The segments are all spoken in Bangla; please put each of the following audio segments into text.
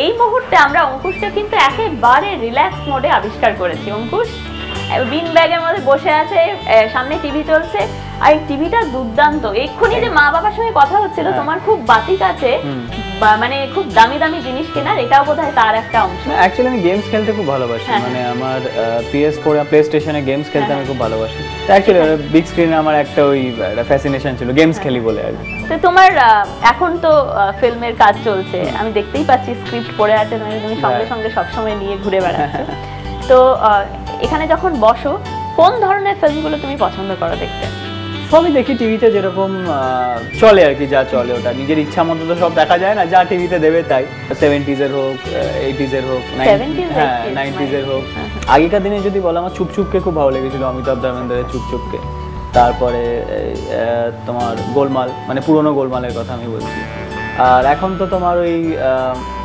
এই মুহূর্তে আমরা অঙ্কুশকে কিন্তু একেবারে রিল্যাক্স মোডে আবিষ্কার করেছি। অঙ্কুশ বিন ব্যাগের মধ্যে বসে আছে, সামনে টিভি চলছে, আর এই টিভিটা দুর্দান্ত। এক্ষুনি যে মা বাবার সঙ্গে কথা হচ্ছিল, তোমার খুব বাতিক আছে, মানে খুব দামি দামি জিনিস কেনার, এটাও বোধহয় তার একটা অংশ। অ্যাকচুয়ালি আমি গেমস খেলতে খুব ভালোবাসি, মানে আমার PS4 প্লে স্টেশনে গেমস খেলতে আমি খুব ভালোবাসি। অ্যাকচুয়ালি বিগ স্ক্রিনে আমার একটা ওই ফ্যাসিনেশন ছিল, গেমস খেলি বলে আর কি। তো তোমার এখন তো ফিল্মের কাজ চলছে, আমি দেখতেই পাচ্ছি স্ক্রিপ্ট পড়ে আছে, তুমি সঙ্গে সঙ্গে সবসময় নিয়ে ঘুরে বেড়াচ্ছ। তো এখানে যখন বসো, কোন ধরনের ফিল্মগুলো তুমি পছন্দ করো দেখতে? সবই দেখি, টিভিতে যেরকম চলে আর কি, যা চলে ওটা নিজের ইচ্ছা মতো তো সব দেখা যায় না, যা টিভিতে দেবে তাই। 70s এর হোক, 80s এর হোক, 90s এর হোক। আগেকার দিনে যদি বলো, আমার চুপচুপকে খুব ভালো লেগেছিল, অমিতাভ ধর্মেন্দ্রের চুপচুপকে। তারপরে তোমার গোলমাল, মানে পুরনো গোলমালের কথা আমি বলছি। আর এখন তো তোমার ওই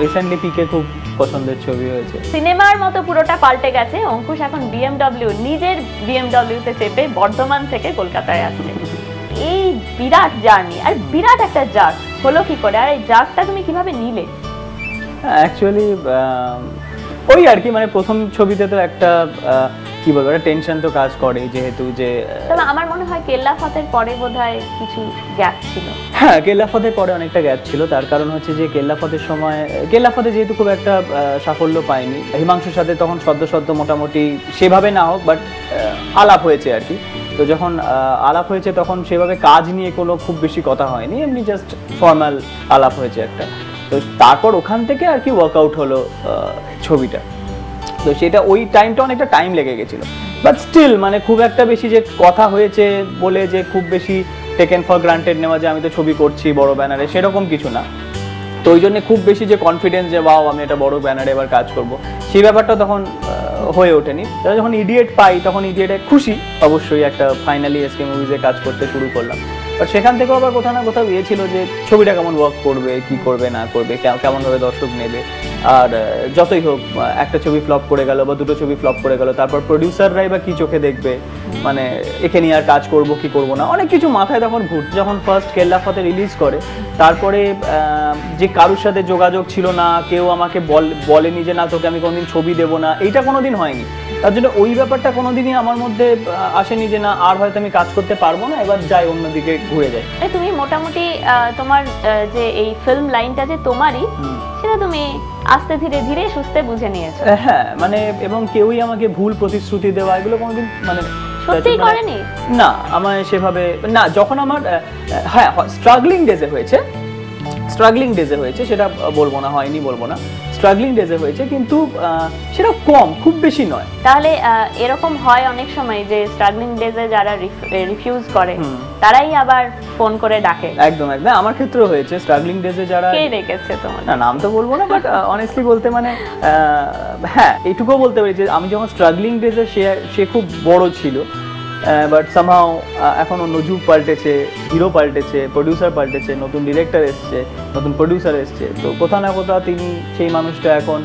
রিসেন্টলি পিকে খুব পছন্দের ছবি হয়েছে। সিনেমার মতো পুরোটা পাল্টে গেছে। অঙ্কুশ এখন নিজের বিএমডব্লিউ তে চেপে বর্ধমান থেকে কলকাতায় আসছে। এই বিরাট জার্নি, আর বিরাট একটা জার্ক হলো কি করে, আর এই জার্কটা তুমি কিভাবে নিলে? অ্যাকচুয়ালি ওই আর কি, মানে প্রথম ছবিতে তো একটা কি বলবো, একটা টেনশন তো কাজ করে, যেহেতু যে তবে আমার মনে হয় কেল্লাফতের পরে বোধহয় কিছু গ্যাপ ছিল। হ্যাঁ, কেল্লাফতের পরে অনেকটা গ্যাপ ছিল। তার কারণ হচ্ছে যে কেল্লাফতের সময়, কেল্লাফতে যেহেতু খুব একটা সাফল্য পায়নি, হিমাংশুর সাথে তখন সদ্য মোটামুটি সেভাবে না হোক বাট আলাপ হয়েছে আর কি। তো যখন আলাপ হয়েছে তখন সেভাবে কাজ নিয়ে কোনো খুব বেশি কথা হয়নি, এমনি জাস্ট ফর্মাল আলাপ হয়েছে একটা। তো তারপর ওখান থেকে আর কি ওয়ার্কআউট হলো ছবিটা। তো সেটা ওই টাইমটা অনেকটা টাইম লেগে গেছিলো, বাট স্টিল মানে খুব একটা বেশি যে কথা হয়েছে বলে যে খুব বেশি টেকেন ফর গ্রান্টেড নেওয়া যে আমি তো ছবি করছি বড় ব্যানারে, সেরকম কিছু না। তো ওই জন্য খুব বেশি যে কনফিডেন্স যে বাও আমি একটা বড় ব্যানারে এবার কাজ করব, সেই ব্যাপারটা তখন হয়ে ওঠেনি। যখন ইডিয়েট পাই তখন ইডিয়েটে খুশি অবশ্যই, একটা ফাইনালি এসকে মুভিজে কাজ করতে শুরু করলাম। বাট সেখান থেকেও আবার কোথাও না কোথাও ছিল যে ছবিটা কেমন ওয়ার্ক করবে, কি করবে না করবে, কেমনভাবে দর্শক নেবে। আর যতই হোক, একটা ছবি ফ্লপ করে গেল বা দুটো ছবি ফ্লপ করে গেল, তারপর প্রডিউসাররাই বা কি চোখে দেখবে, মানে একে নিয়ে আর কাজ করব কি করব না, অনেক কিছু মাথায় তখন ঘুরছে। যখন ফার্স্ট কেল্লাফতে রিলিজ করে, তারপরে যে কারোর সাথে যোগাযোগ ছিল না, কেউ আমাকে বলেনি যে না তোকে আমি কোনোদিন ছবি দেবো না, এইটা কোনোদিন হয়নি। তার জন্য ওই ব্যাপারটা কোনোদিনই আমার মধ্যে আসেনি যে না আর হয়তো আমি কাজ করতে পারবো না, এবার যাই অন্যদিকে ঘুরে যাই। তুমি মোটামুটি তোমার যে এই ফিল্ম লাইনটা যে তোমারই, সেটা তুমি আস্তে ধীরে ধীরে সুস্থে বুঝে নিয়েছো। হ্যাঁ, মানে এবং কেউই আমাকে ভুল প্রতিশ্রুতি দেওয়া এগুলো কোনোদিন মানে সত্যি করেনি না, আমার সেভাবে না। যখন আমার হ্যাঁ স্ট্রাগলিং ডেজে হয়েছে, সেটা বলবো না, হয়নি বলবো না, স্ট্রাগলিং ডেজে হয়েছে, কিন্তু সেটা কম, খুব বেশি নয়। তাহলে এরকম হয় অনেক সময় যে স্ট্রাগলিং ডেজে যারা রিফিউজ করে তারাই আবার ফোন করে ডাকে। একদম একদম, আমার ক্ষেত্রেও হয়েছে স্ট্রাগলিং ডেজে যারা। কে ডেকেছে তোমার? না, নাম তো বলবো না, বাট অনেস্টলি বলতে মানে হ্যাঁ এইটুকুও বলতে পারি যে আমি যখন স্ট্রাগলিং ডেজে, সে খুব বড় ছিল, বাট সামহাও এখন অন্য যুগ পাল্টেছে, হিরো পাল্টেছে, প্রডিউসার পাল্টেছে, নতুন ডিরেক্টর এসছে, নতুন প্রডিউসার এসছে। তো কোথাও না কোথাও তিনি সেই মানুষটা এখন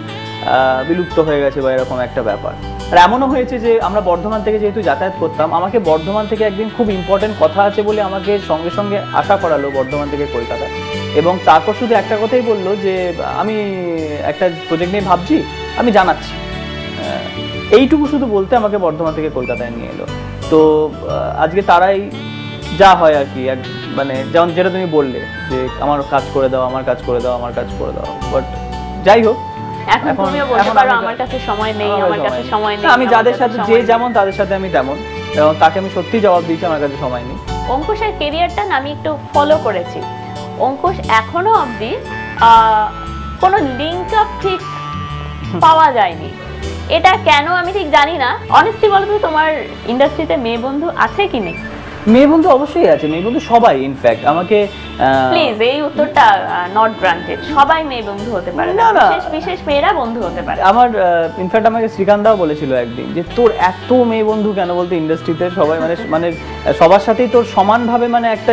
বিলুপ্ত হয়ে গেছে বা এরকম একটা ব্যাপার। আর এমনও হয়েছে যে আমরা বর্ধমান থেকে যেহেতু যাতায়াত করতাম, আমাকে বর্ধমান থেকে একদিন খুব ইম্পর্টেন্ট কথা আছে বলে আমাকে সঙ্গে সঙ্গে আশা করালো বর্ধমান থেকে কলকাতা, এবং তারপর শুধু একটা কথাই বললো যে আমি একটা প্রজেক্ট নিয়ে ভাবছি, আমি জানাচ্ছি, এইটুকু শুধু বলতে আমাকে বর্ধমান থেকে কলকাতায় নিয়ে এলো। তো আজকে তারাই যা হয় আর কি, মানে যেমন যেটা তুমি বললে যে আমার কাজ করে দাও, আমার কাজ করে দাও, আমার কাজ করে দাও, বাট যাই হোক, এখন তুমিও বলতে পারো আমার কাছে সময় নেই, আমার কাছে সময় নেই। আমি যাদের সাথে যে যেমন তাদের সাথে আমি তেমন, এবং তাকে আমি সত্যি জবাব দিয়েছি আমার কাছে সময় নেই। অঙ্কুশের ক্যারিয়ারটা আমি একটু ফলো করেছি। অঙ্কুশ এখনো অবধি কোনো লিঙ্ক আপ ঠিক পাওয়া যায়নি। এটা কেন আমি ঠিক জানি না। অনেস্টলি বলো তো, তোমার ইন্ডাস্ট্রিতে মেয়ে বন্ধু আছে কি নেই? মেয়ে বন্ধু অবশ্যই আছে, মেয়ে বন্ধু সবাই। ইনফ্যাক্ট আমাকে প্লিজ এই উত্তরটা নট গ্রান্টেড, সবাই মেয়ে বন্ধু হতে পারে না, বিশেষ মেয়েরা বন্ধু হতে পারে। আমার ইনফ্যাক্ট আমাকে শ্রীকান্তাও বলেছিল একদিন যে তোর এত মেয়ে বন্ধু কেন, বলতে ইন্ডাস্ট্রিতে সবাই মানে সবার সাথেই তোর সমানভাবে মানে একটা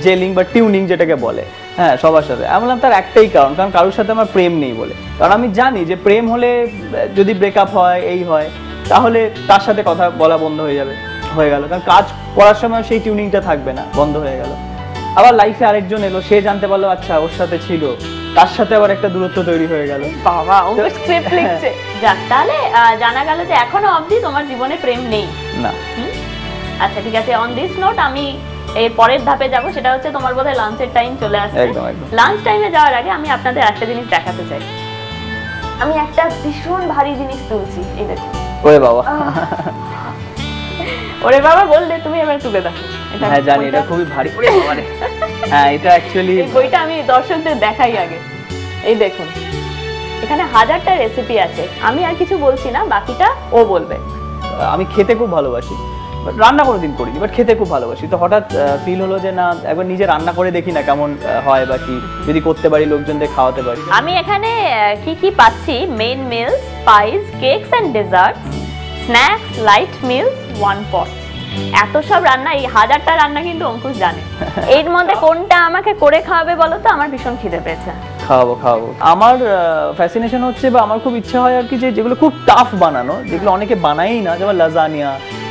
জেলিং বা টিউনিং যেটাকে বলে, হ্যাঁ সবার সাথে। আমি বললাম তার একটাই কারণ কারোর সাথে আমার প্রেম নেই বলে। কারণ আমি জানি যে প্রেম হলে যদি ব্রেকআপ হয়, এই হয়, তাহলে তার সাথে কথা বলা বন্ধ হয়ে গেল, কারণ কাজ করার সময় সেই টিউনিংটা থাকবে না, বন্ধ হয়ে গেল। আবার লাইফে আরেকজন এলো, সে জানতে পারলো আচ্ছা ওর সাথে ছিল, তার সাথে আবার একটা দূরত্ব তৈরি হয়ে গেল। বাবা অঙ্কুশ স্ক্রিপ্ট লিখছে। যাক তাহলে জানা গেল যে এখনো অবধি তোমার জীবনে প্রেম নেই। না। আচ্ছা ঠিক আছে, অন দিস নোট আমি এর পরের ধাপে যাব, সেটা হচ্ছে তোমার বোধহয় লাঞ্চের টাইম চলে আসছে। একদম একদম। লাঞ্চ টাইমে যাওয়ার আগে আমি আপনাদের একটা জিনিস দেখাতে চাই। আমি একটা ভীষণ ভারী জিনিস তুলছি, এই দেখুন। ওরে বাবা। ওরে বাবা বললে তুমি এবার তুলে দেখো। হ্যাঁ জানি, এটা খুবই ভারী। ওরে বাবা রে। হ্যাঁ এটা অ্যাকচুয়ালি এই বইটা আমি দর্শকদের দেখাই আগে। এই দেখুন, এখানে 1000টা রেসিপি আছে। আমি আর কিছু বলছি না, বাকিটা ও বলবে। আমি খেতে খুব ভালোবাসি, বাট রান্না কোনোদিন করিনি, বাট খেতে খুব ভালোবাসি। তো হঠাৎ ফিল হলো যে না একবার নিজে রান্না করে দেখি না কেমন হয় বা কি, যদি করতে পারি লোকজনদের খাওয়াতে পারি। আমি এখানে কি কি পাচ্ছি: main meals, pies, cakes and desserts, snacks, light meals, one pot. এত সব রান্না, এই 1000টা রান্না কিন্তু অঙ্কুশ জানে। এর মধ্যে কোনটা আমাকে করে খাওয়াবে বলো তো? আমার ভীষণ খিদে পেয়েছে। খাওয়াবো। আমার ফ্যাসিনেশন হচ্ছে বা আমার খুব ইচ্ছা হয় আর কি, যে যেগুলো খুব টাফ বানানো, যেগুলো অনেকে বানায়ই না, যেমন lasagna,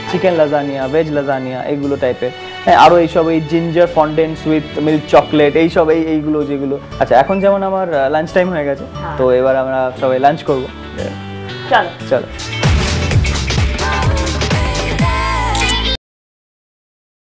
chicken lasagna, veg lasagna, এইগুলো টাইপের। হ্যাঁ আরো এইসব, এই জিঞ্জার ফন্ডেন্টস উইথ মিল্ক চকলেট, এইসব এইগুলো যেগুলো। আচ্ছা এখন যেমন আমার লাঞ্চ টাইম হয়ে গেছে, তো এবার আমরা সবাই লাঞ্চ করবো। চলো চলো।